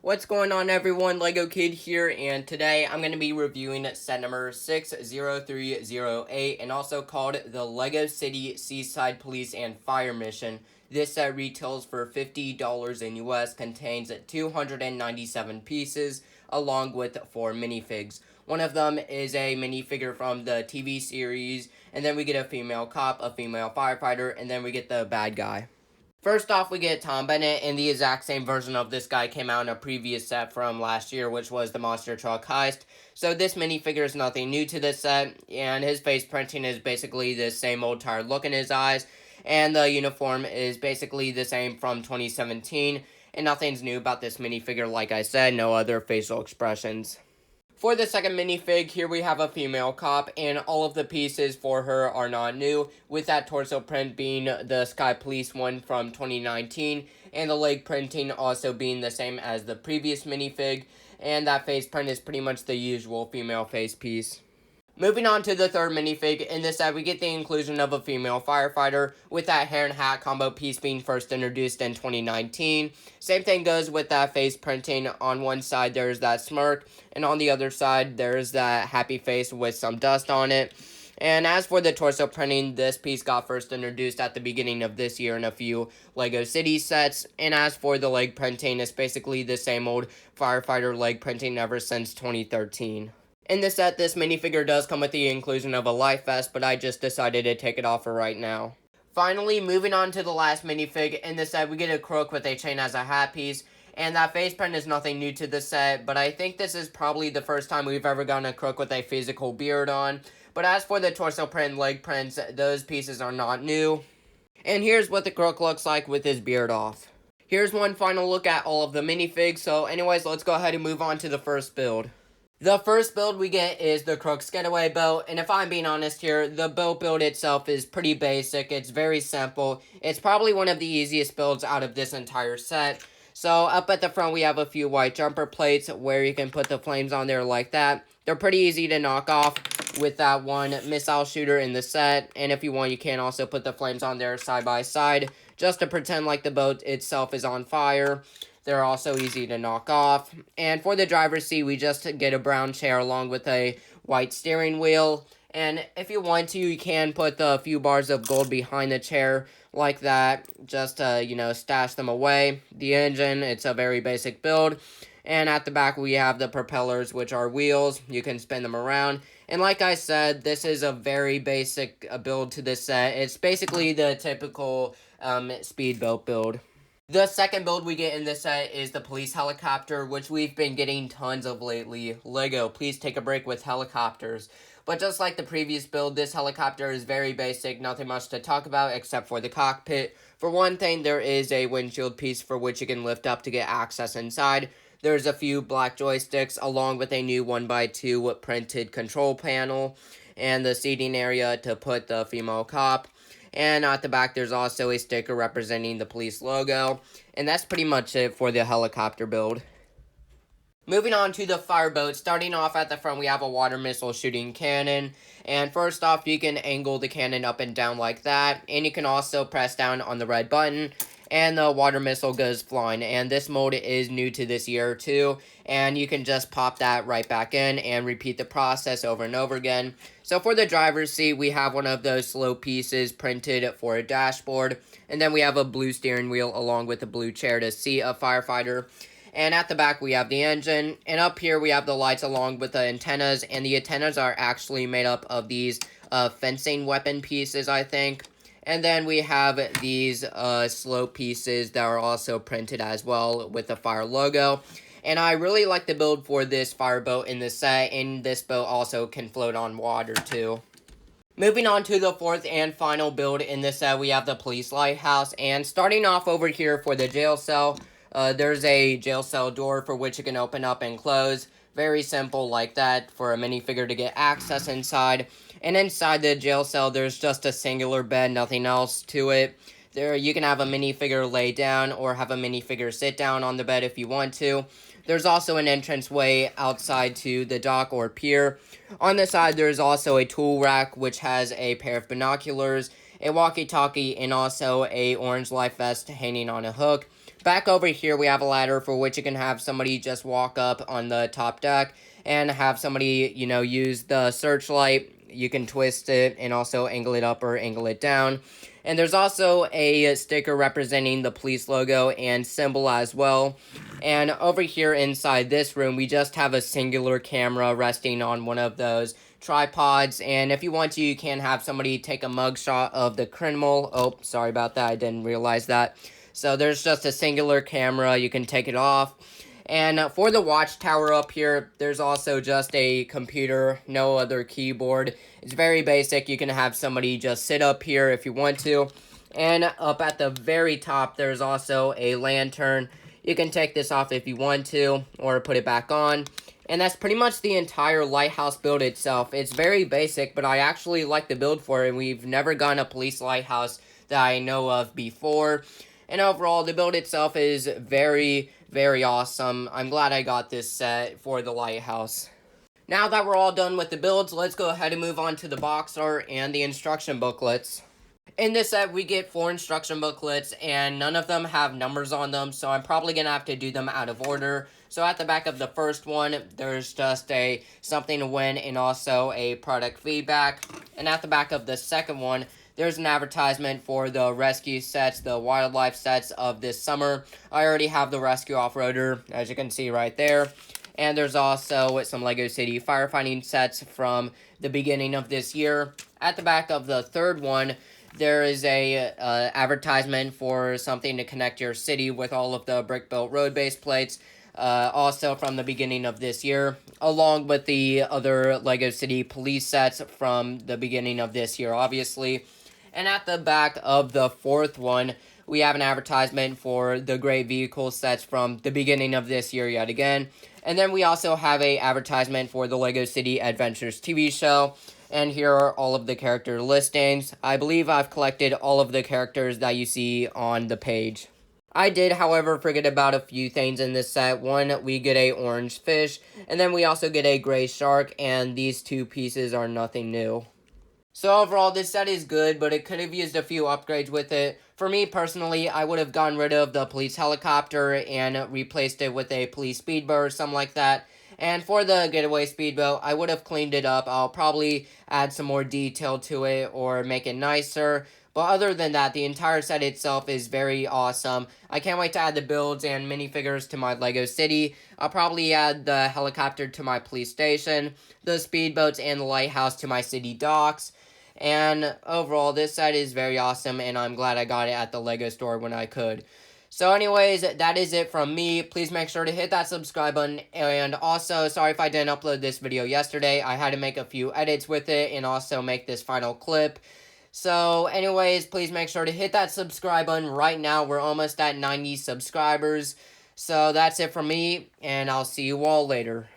What's going on, everyone? Lego Kid here, and today I'm going to be reviewing set number 60308, and also called the Lego City Seaside Police and Fire Mission. This set retails for $50 in US, contains 297 pieces, along with 4 minifigs. One of them is a minifigure from the TV series, and then we get a female cop, a female firefighter, and then we get the bad guy. First off, we get Tom Bennett, and the exact same version of this guy came out in a previous set from last year, which was the Monster Truck Heist. So this minifigure is nothing new to this set, and his face printing is basically the same old tired look in his eyes, and the uniform is basically the same from 2017, and nothing's new about this minifigure. Like I said, no other facial expressions. For the second minifig, here we have a female cop, and all of the pieces for her are not new, with that torso print being the Sky Police one from 2019, and the leg printing also being the same as the previous minifig, and that face print is pretty much the usual female face piece. Moving on to the third minifig, in this set we get the inclusion of a female firefighter, with that hair and hat combo piece being first introduced in 2019. Same thing goes with that face printing. On one side there's that smirk, and on the other side there's that happy face with some dust on it. And as for the torso printing, this piece got first introduced at the beginning of this year in a few LEGO City sets. And as for the leg printing, it's basically the same old firefighter leg printing ever since 2013. In this set, this minifigure does come with the inclusion of a life vest, but I just decided to take it off for right now. Finally, moving on to the last minifig, in this set we get a crook with a chain as a hat piece, and that face print is nothing new to the set, but I think this is probably the first time we've ever gotten a crook with a physical beard on. But as for the torso print and leg prints, those pieces are not new. And here's what the crook looks like with his beard off. Here's one final look at all of the minifigs, so anyways, let's go ahead and move on to the first build. The first build we get is the Crook's Getaway Boat, and if I'm being honest here, the boat build itself is pretty basic. It's very simple. It's probably one of the easiest builds out of this entire set. So up at the front we have a few white jumper plates where you can put the flames on there like that. They're pretty easy to knock off with that one missile shooter in the set, and if you want you can also put the flames on there side by side just to pretend like the boat itself is on fire. They're also easy to knock off. And for the driver's seat, we just get a brown chair along with a white steering wheel. And if you want to, you can put a few bars of gold behind the chair like that, just to, stash them away. The engine, it's a very basic build. And at the back, we have the propellers, which are wheels. You can spin them around. And like I said, this is a very basic build to this set. It's basically the typical speedboat build. The second build we get in this set is the police helicopter, which we've been getting tons of lately. LEGO, please take a break with helicopters. But just like the previous build, this helicopter is very basic, nothing much to talk about except for the cockpit. For one thing, there is a windshield piece for which you can lift up to get access inside. There's a few black joysticks along with a new 1x2 printed control panel and the seating area to put the female cop. And at the back, there's also a sticker representing the police logo. And that's pretty much it for the helicopter build. Moving on to the fireboat, starting off at the front, we have a water missile shooting cannon. And first off, you can angle the cannon up and down like that. And you can also press down on the red button, and the water missile goes flying. And this mode is new to this year too, and you can just pop that right back in and repeat the process over and over again. So for the driver's seat, we have one of those slow pieces printed for a dashboard, and then we have a blue steering wheel along with a blue chair to seat a firefighter. And at the back we have the engine, and up here we have the lights along with the antennas, and the antennas are actually made up of these fencing weapon pieces, I think. And then we have these slope pieces that are also printed as well with the fire logo. And I really like the build for this fireboat in this set, and this boat also can float on water too. Moving on to the fourth and final build in this set, we have the police lighthouse. And starting off over here for the jail cell, there's a jail cell door for which you can open up and close. Very simple like that for a minifigure to get access inside. And inside the jail cell, there's just a singular bed, nothing else to it. There, you can have a minifigure lay down or have a minifigure sit down on the bed if you want to. There's also an entranceway outside to the dock or pier. On the side, there's also a tool rack, which has a pair of binoculars, a walkie-talkie, and also a orange life vest hanging on a hook. Back over here, we have a ladder for which you can have somebody just walk up on the top deck and have somebody, use the searchlight. You can twist it and also angle it up or angle it down. And there's also a sticker representing the police logo and symbol as well. And over here inside this room, we just have a singular camera resting on one of those tripods. And if you want to, you can have somebody take a mugshot of the criminal. Oh, sorry about that. I didn't realize that. So there's just a singular camera. You can take it off. And for the watchtower up here, there's also just a computer, no other keyboard. It's very basic. You can have somebody just sit up here if you want to. And up at the very top, there's also a lantern. You can take this off if you want to, or put it back on. And that's pretty much the entire lighthouse build itself. It's very basic, but I actually like the build for it. We've never gotten a police lighthouse that I know of before. And overall, the build itself is very, very awesome. I'm glad I got this set for the lighthouse. Now that we're all done with the builds, let's go ahead and move on to the box art and the instruction booklets. In this set, we get 4 instruction booklets, and none of them have numbers on them, so I'm probably going to have to do them out of order. So at the back of the first one, there's just a something to win and also a product feedback. And at the back of the second one, there's an advertisement for the rescue sets, the wildlife sets of this summer. I already have the rescue off-roader, as you can see right there. And there's also some LEGO City firefighting sets from the beginning of this year. At the back of the third one, there is a advertisement for something to connect your city with all of the brick-built road base plates. Also from the beginning of this year, along with the other LEGO City police sets from the beginning of this year, obviously. And at the back of the fourth one, we have an advertisement for the Great Vehicle sets from the beginning of this year yet again. And then we also have a advertisement for the LEGO City Adventures TV show. And here are all of the character listings. I believe I've collected all of the characters that you see on the page. I did, however, forget about a few things in this set. One, we get a orange fish, and then we also get a gray shark, and these 2 pieces are nothing new. So overall, this set is good, but it could have used a few upgrades with it. For me, personally, I would have gotten rid of the police helicopter and replaced it with a police speedboat or something like that. And for the Getaway speedboat, I would have cleaned it up. I'll probably add some more detail to it or make it nicer. But other than that, the entire set itself is very awesome. I can't wait to add the builds and minifigures to my LEGO City. I'll probably add the helicopter to my police station, the speedboats and the lighthouse to my city docks. And overall, this set is very awesome, and I'm glad I got it at the LEGO store when I could. So anyways, that is it from me. Please make sure to hit that subscribe button. And also, sorry if I didn't upload this video yesterday. I had to make a few edits with it and also make this final clip. So anyways, please make sure to hit that subscribe button right now. We're almost at 90 subscribers. So that's it from me, and I'll see you all later.